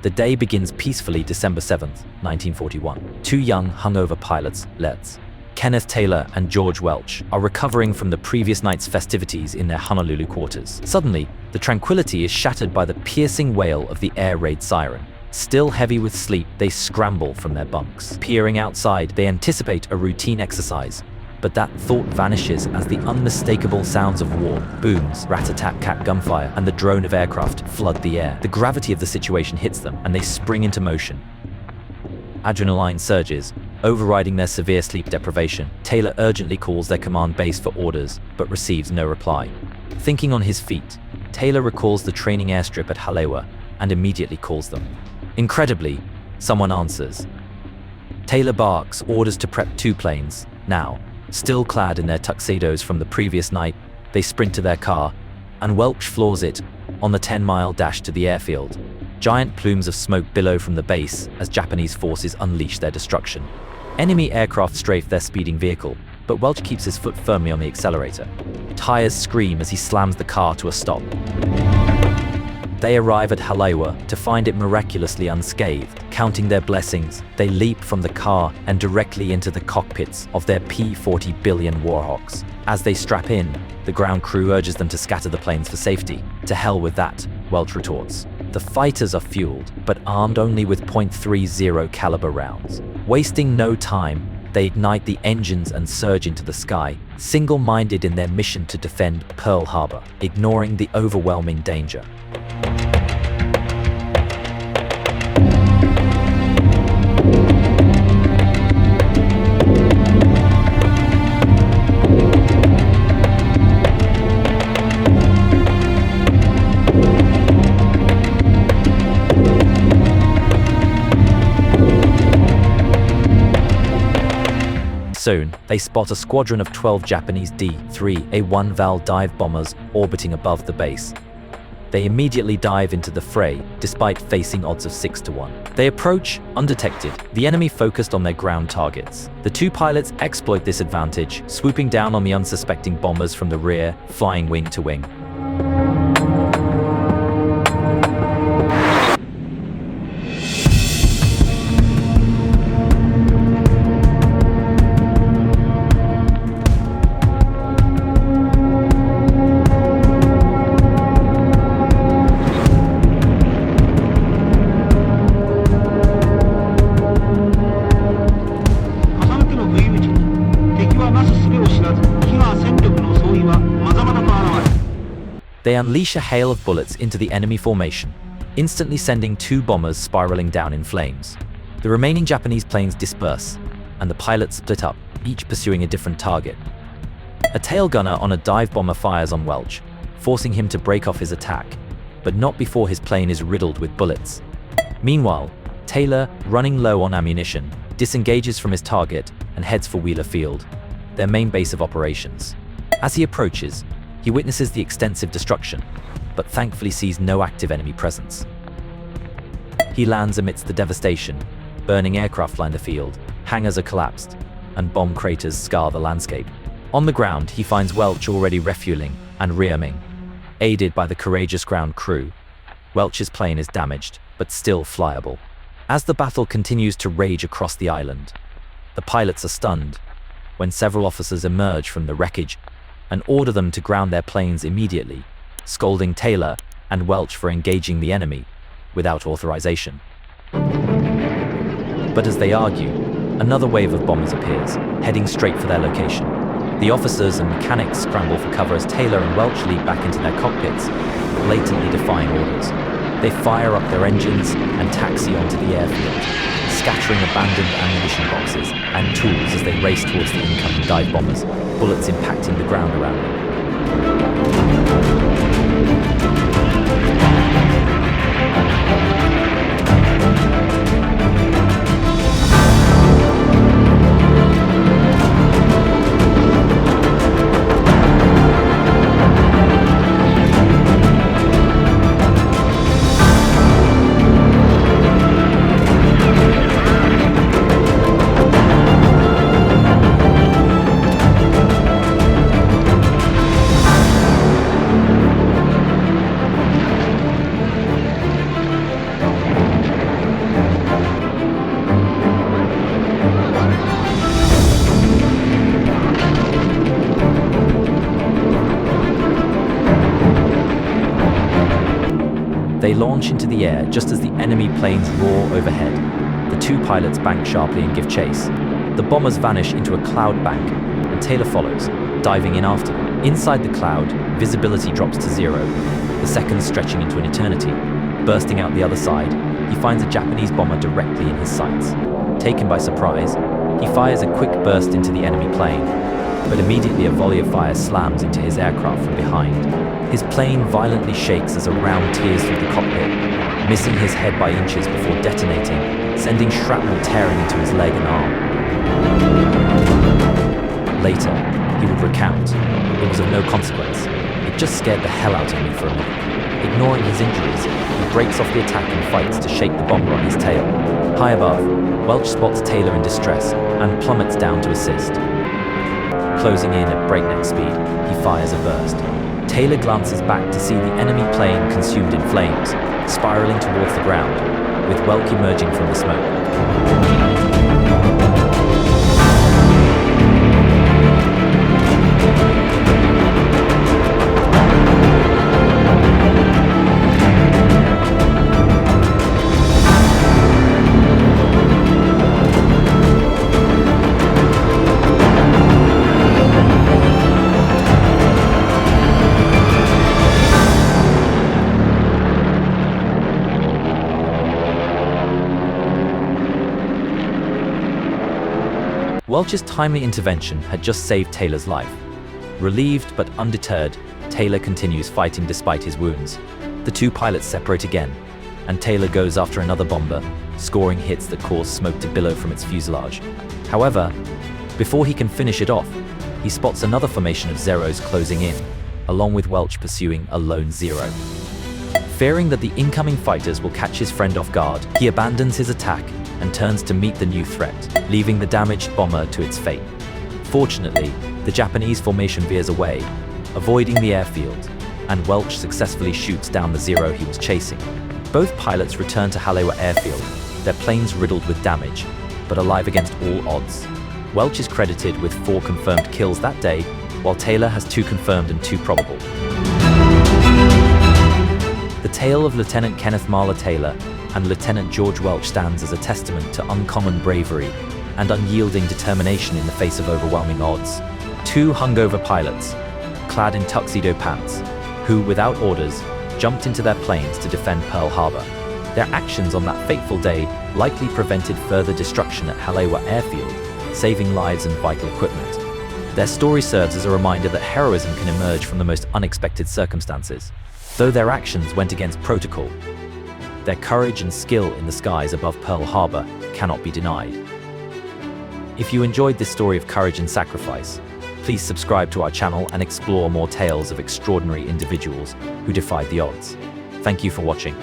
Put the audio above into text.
The day begins peacefully December 7th, 1941. Two young, hungover pilots, Kenneth Taylor and George Welch, are recovering from the previous night's festivities in their Honolulu quarters. Suddenly, the tranquility is shattered by the piercing wail of the air raid siren. Still heavy with sleep, they scramble from their bunks. Peering outside, they anticipate a routine exercise, but that thought vanishes as the unmistakable sounds of war, booms, rat-a-tat-tat gunfire, and the drone of aircraft flood the air. The gravity of the situation hits them, and they spring into motion. Adrenaline surges, overriding their severe sleep deprivation. Taylor urgently calls their command base for orders, but receives no reply. Thinking on his feet, Taylor recalls the training airstrip at Halewa and immediately calls them. Incredibly, someone answers. Taylor barks orders to prep two planes. Now, still clad in their tuxedos from the previous night, they sprint to their car, and Welch floors it on the 10-mile dash to the airfield. Giant plumes of smoke billow from the base as Japanese forces unleash their destruction. Enemy aircraft strafe their speeding vehicle, but Welch keeps his foot firmly on the accelerator. Tires scream as he slams the car to a stop. They arrive at Halewa to find it miraculously unscathed. Counting their blessings, they leap from the car and directly into the cockpits of their P-40 Warhawks. As they strap in, the ground crew urges them to scatter the planes for safety. To hell with that, Welch retorts. The fighters are fueled, but armed only with .30 caliber rounds. Wasting no time, they ignite the engines and surge into the sky, single-minded in their mission to defend Pearl Harbor, ignoring the overwhelming danger. Soon, they spot a squadron of 12 Japanese D-3A1 Val dive bombers orbiting above the base. They immediately dive into the fray, despite facing odds of 6-1. They approach, undetected, the enemy focused on their ground targets. The two pilots exploit this advantage, swooping down on the unsuspecting bombers from the rear, flying wing to wing. They unleash a hail of bullets into the enemy formation, instantly sending two bombers spiraling down in flames. The remaining Japanese planes disperse, and the pilots split up, each pursuing a different target. A tail gunner on a dive bomber fires on Welch, forcing him to break off his attack, but not before his plane is riddled with bullets. Meanwhile, Taylor, running low on ammunition, disengages from his target and heads for Wheeler Field, their main base of operations. As he approaches, he witnesses the extensive destruction, but thankfully sees no active enemy presence. He lands amidst the devastation. Burning aircraft line the field, hangars are collapsed, and bomb craters scar the landscape. On the ground, he finds Welch already refueling and rearming. Aided by the courageous ground crew, Welch's plane is damaged, but still flyable. As the battle continues to rage across the island, the pilots are stunned when several officers emerge from the wreckage and order them to ground their planes immediately, scolding Taylor and Welch for engaging the enemy without authorization. But as they argue, another wave of bombers appears, heading straight for their location. The officers and mechanics scramble for cover as Taylor and Welch leap back into their cockpits, blatantly defying orders. They fire up their engines and taxi onto the airfield, scattering abandoned ammunition boxes and tools as they race towards the incoming dive bombers, bullets impacting the ground around them. launch into the air just as the enemy planes roar overhead. The two pilots bank sharply and give chase. The bombers vanish into a cloud bank, and Taylor follows, diving in after them. Inside the cloud, visibility drops to 0, the seconds stretching into an eternity. Bursting out the other side, he finds a Japanese bomber directly in his sights. Taken by surprise, he fires a quick burst into the enemy plane, but immediately a volley of fire slams into his aircraft from behind. His plane violently shakes as a round tears through the cockpit, missing his head by inches before detonating, sending shrapnel tearing into his leg and arm. Later, he would recount, "It was of no consequence. It just scared the hell out of me for a minute." Ignoring his injuries, he breaks off the attack and fights to shake the bomber on his tail. High above, Welch spots Taylor in distress and plummets down to assist. Closing in at breakneck speed, he fires a burst. Taylor glances back to see the enemy plane consumed in flames, spiraling towards the ground, with Welch emerging from the smoke. Welch's timely intervention had just saved Taylor's life. Relieved but undeterred, Taylor continues fighting despite his wounds. The two pilots separate again, and Taylor goes after another bomber, scoring hits that cause smoke to billow from its fuselage. However, before he can finish it off, he spots another formation of Zeros closing in, along with Welch pursuing a lone Zero. Fearing that the incoming fighters will catch his friend off guard, he abandons his attack and turns to meet the new threat, leaving the damaged bomber to its fate. Fortunately, the Japanese formation veers away, avoiding the airfield, and Welch successfully shoots down the Zero he was chasing. Both pilots return to Halewa Airfield, their planes riddled with damage, but alive against all odds. Welch is credited with 4 confirmed kills that day, while Taylor has 2 confirmed and 2 probable. The tale of Lieutenant Kenneth Marla Taylor and Lieutenant George Welch stands as a testament to uncommon bravery and unyielding determination in the face of overwhelming odds. 2 hungover pilots, clad in tuxedo pants, who, without orders, jumped into their planes to defend Pearl Harbor. Their actions on that fateful day likely prevented further destruction at Halewa Airfield, saving lives and vital equipment. Their story serves as a reminder that heroism can emerge from the most unexpected circumstances. Though their actions went against protocol, their courage and skill in the skies above Pearl Harbor cannot be denied. If you enjoyed this story of courage and sacrifice, please subscribe to our channel and explore more tales of extraordinary individuals who defied the odds. Thank you for watching.